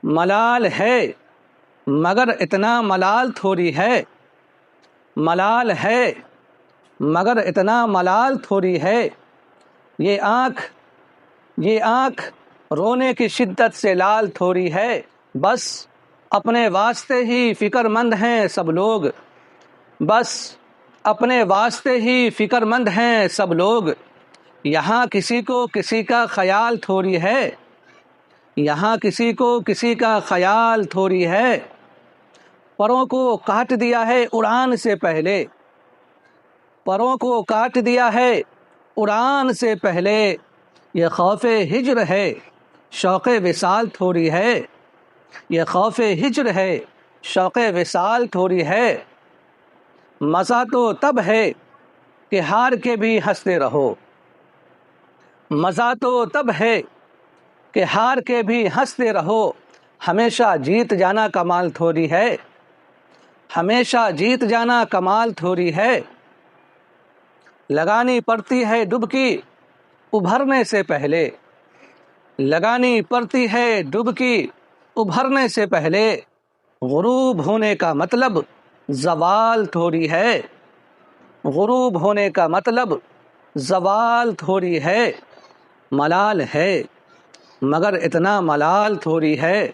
ملال ہے مگر اتنا ملال تھوڑی ہے، ملال ہے مگر اتنا ملال تھوڑی ہے، یہ آنکھ رونے کی شدت سے لال تھوڑی ہے، بس اپنے واسطے ہی فکر مند ہیں سب لوگ، بس اپنے واسطے ہی فکر مند ہیں سب لوگ، یہاں کسی کو کسی کا خیال تھوڑی ہے، یہاں کسی کو کسی کا خیال تھوڑی ہے، پروں کو کاٹ دیا ہے اڑان سے پہلے، پروں کو کاٹ دیا ہے اڑان سے پہلے، یہ خوف ہجر ہے شوق وصال تھوڑی ہے، یہ خوف ہجر ہے شوق وصال تھوڑی ہے، مزہ تو تب ہے کہ ہار کے بھی ہنستے رہو، مزہ تو تب ہے کہ ہار کے بھی ہنستے رہو، ہمیشہ جیت جانا کمال تھوڑی ہے، ہمیشہ جیت جانا کمال تھوڑی ہے، لگانی پڑتی ہے ڈبکی ابھرنے سے پہلے، لگانی پڑتی ہے ڈبکی ابھرنے سے پہلے، غروب ہونے کا مطلب زوال تھوڑی ہے، غروب ہونے کا مطلب زوال تھوڑی ہے، ملال ہے مگر اتنا ملال تھوڑی ہے،